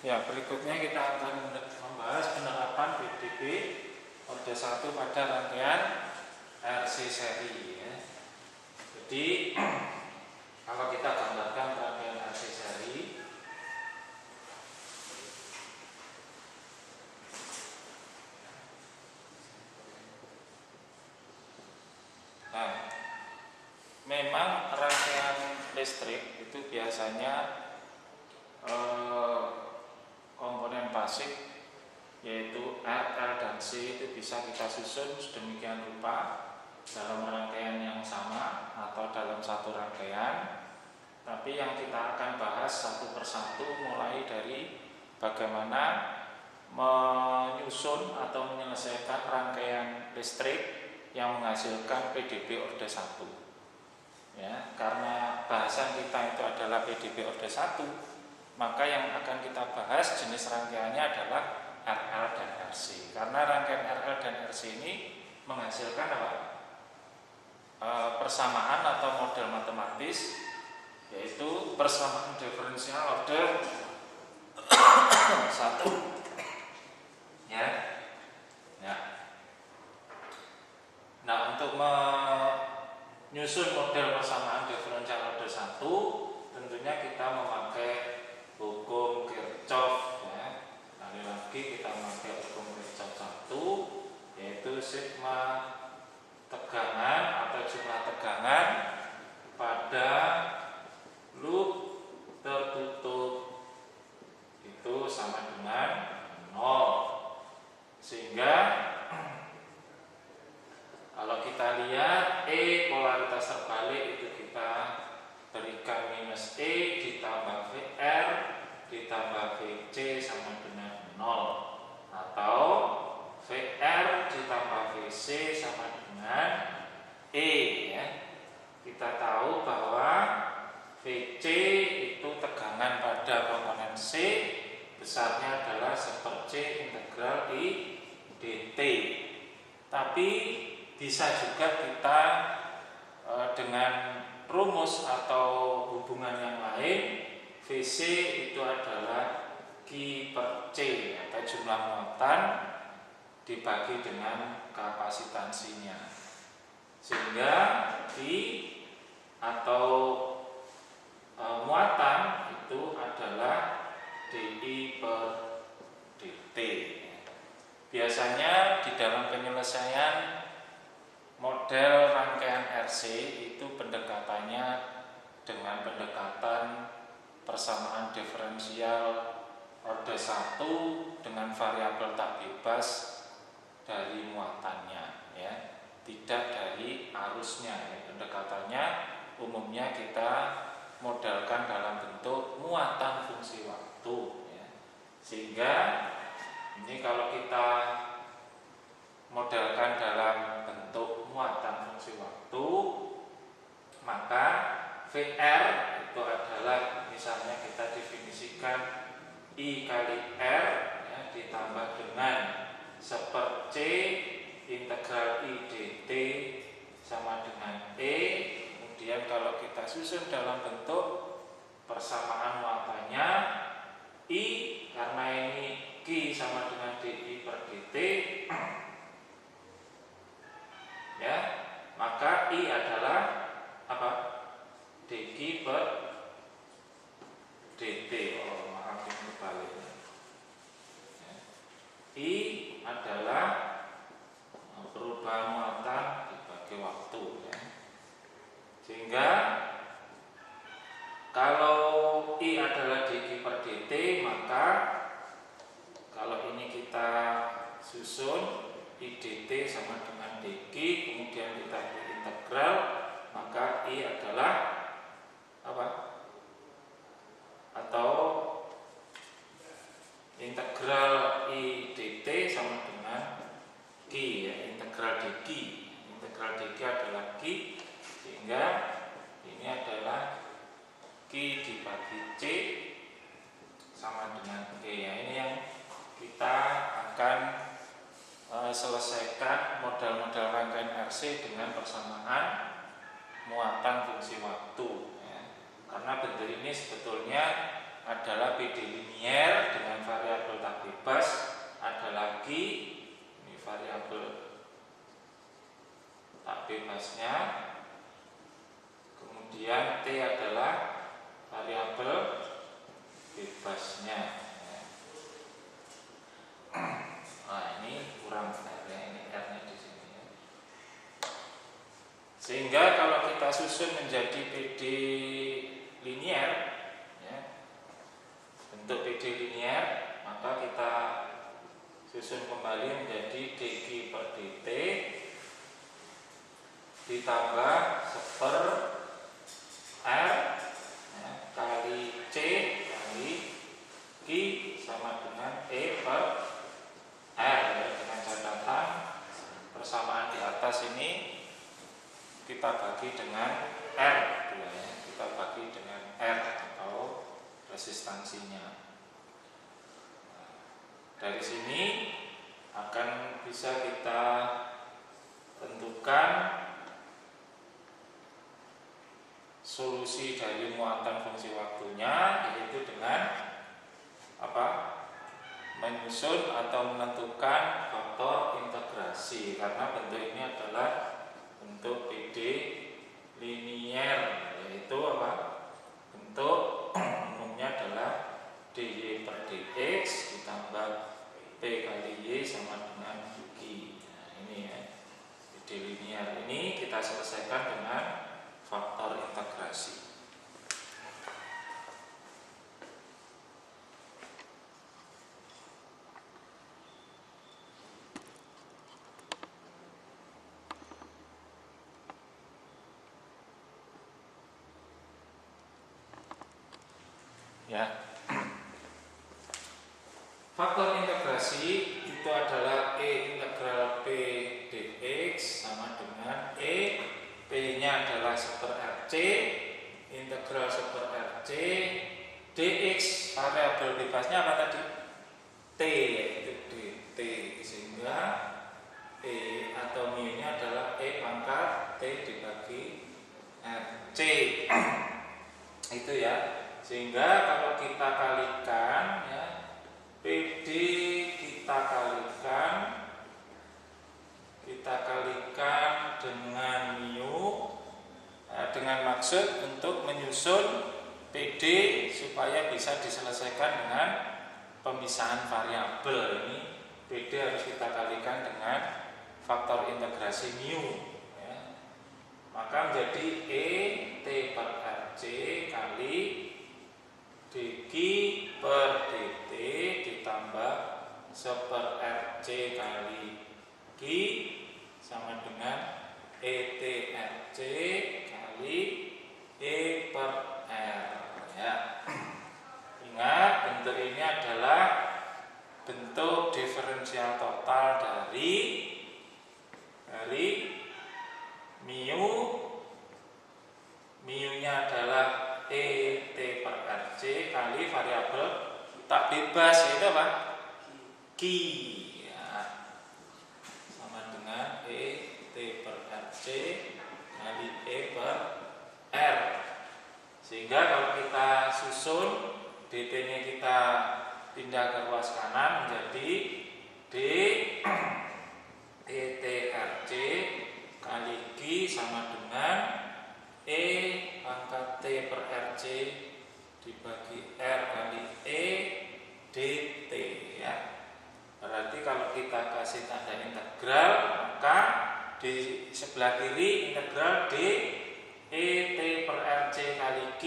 Ya, berikutnya kita akan membahas penerapan PDB Orde 1 pada rangkaian RC seri ya. Jadi kalau kita gambarkan rangkaian RC seri, nah, memang rangkaian listrik itu biasanya komponen pasif yaitu R, L, dan C itu bisa kita susun sedemikian rupa dalam rangkaian yang sama atau dalam satu rangkaian. Tapi yang kita akan bahas satu persatu mulai dari bagaimana menyusun atau menyelesaikan rangkaian listrik yang menghasilkan PDB Orde 1 ya, karena bahasan kita itu adalah PDB Orde 1, maka yang akan kita bahas jenis rangkaiannya adalah RL dan RC. Karena rangkaian RL dan RC ini menghasilkan apa? Persamaan atau model matematis, yaitu persamaan diferensial order 1 ya. Nah, untuk menyusun model persamaan diferensial order 1 tentunya kita memakai hukum Kirchhoff ya. Kali lagi kita memakai hukum Kirchhoff 1, yaitu sigma tegangan atau jumlah tegangan pada loop tertutup itu sama dengan 0. Sehingga kalau kita lihat E polaritas terbalik itu kita berikan minus E ditambah VR ditambah VC sama dengan 0, atau VR ditambah VC sama dengan E ya. Kita tahu bahwa VC itu tegangan pada komponen C besarnya adalah 1/C integral I dt. Tapi bisa juga kita dengan rumus atau hubungan yang lain, VC itu adalah Q/C atau jumlah muatan dibagi dengan kapasitansinya, sehingga Q atau muatan itu adalah dI/dt. Biasanya di dalam penyelesaian model rangkaian RC itu pendekatannya dengan pendekatan persamaan diferensial orde 1 dengan variabel tak bebas dari muatannya ya, tidak dari arusnya ya. Pendekatannya umumnya kita modelkan dalam bentuk muatan fungsi waktu ya. Sehingga ini kalau kita modelkan dalam bentuk muatan fungsi waktu, maka VR itu adalah, misalnya kita definisikan I kali R ya, ditambah dengan 1/C integral I dt sama dengan E. Kemudian kalau kita susun dalam bentuk persamaan muatannya I, karena ini Q sama dengan dI/dt ya, maka I adalah apa? dQ/dt. Oh, maaf ini balik ya. I adalah perubahan muatan dibagi waktu ya. Sehingga kalau I adalah dQ/dt, maka kalau ini kita susun I dt sama dengan dq, kemudian kita integral, maka I adalah apa? Atau integral I dt sama dengan Q ya, integral dq. Integral dq adalah Q, sehingga ini adalah Q dibagi C sama dengan Q ya. Ini yang kita akan selesaikan model-model rangkaian RC dengan persamaan muatan fungsi waktu ya. Karena bentuk ini sebetulnya adalah PD linier dengan variabel tak bebas. Ada lagi ini variabel tak bebasnya. Kemudian T adalah variabel bebasnya. Nah, ini kurang benar ya, ini R-nya di sini ya. Sehingga kalau kita susun menjadi PD linier ya, bentuk PD linier, maka kita susun kembali menjadi dq per dt ditambah seper R ya, kali C kali Q sama dengan E per R ya, dengan catatan persamaan di atas ini kita bagi dengan R ya, kita bagi dengan R atau resistansinya. Dari sini akan bisa kita tentukan solusi dari muatan fungsi waktunya, yaitu dengan apa? Menyusun atau menentukan faktor integrasi, karena bentuk ini adalah bentuk PD linier, yaitu apa? Bentuk umumnya adalah dy per dx ditambah P kali Y sama dengan Q. Nah, ini ya, PD linier ini kita selesaikan dengan faktor integrasi. Ya. Faktor integrasi itu adalah E integral P dx sama dengan E, P-nya adalah seper RC, integral seper RC, dx variabel bebasnya apa tadi? T, yaitu dt, sehingga E atau mu-nya adalah E pangkat T dibagi RC. Itu ya. Sehingga kalau kita kalikan ya, PD kita kalikan dengan mu dengan maksud untuk menyusun PD supaya bisa diselesaikan dengan pemisahan variabel. Ini PD harus kita kalikan dengan faktor integrasi mu ya. Maka menjadi E T per RC kali dq per dt ditambah seper RC kali Q sama dengan ET RC kali E per R ya. Ingat, bentuk ini adalah bentuk diferensial total dari mu-nya adalah ET per RC kali variabel tak bebas, yaitu apa? Q ya, sama dengan ET per RC kali E per R. Sehingga kalau kita susun dt-nya kita pindah ke ruas kanan menjadi D ET RC kali Q sama dengan E pangkat T per RC dibagi R kali E dt ya. Berarti kalau kita kasih tanda integral, maka di sebelah kiri integral D ET per RC kali Q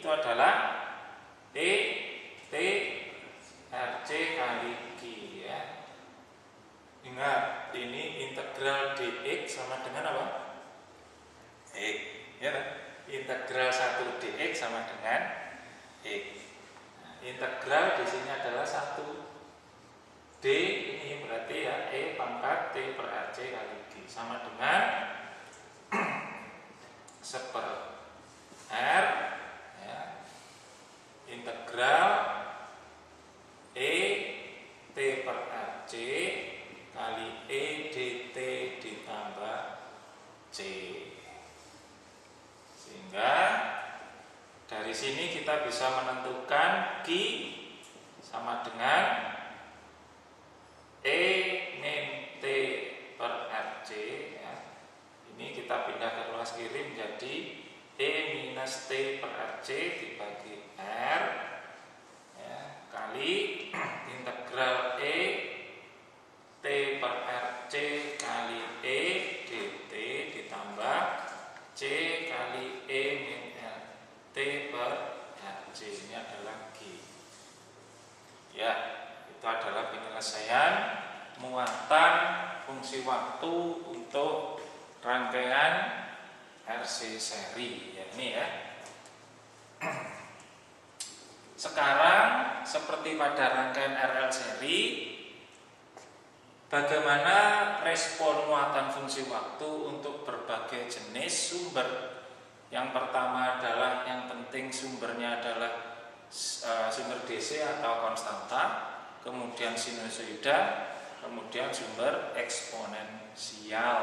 itu adalah ET RC kali Q ya. Ingat, ini integral dx sama dengan apa? X ya kan? Integral 1 dx sama dengan X. Nah, integral di sini adalah 1 d, ini berarti ya E pangkat T per RC kali Q sama dengan seper R ya, integral E T per RC kali E dt ditambah C. Sehingga dari sini kita bisa menentukan lagi sama dengan E min T per RC ya. Ini kita pindah ke ruas kiri menjadi E minus T per RC dibagi R ya, kali integral E T per RC kali E dt ditambah C kali E min T per RC. Ini adalah G ya. Itu adalah penyelesaian muatan fungsi waktu untuk rangkaian RC seri ya, ini ya. Sekarang seperti pada rangkaian RL seri, bagaimana respon muatan fungsi waktu untuk berbagai jenis sumber. Yang pertama adalah yang penting sumbernya adalah sumber DC atau konstanta, kemudian sinusoida, kemudian sumber eksponensial.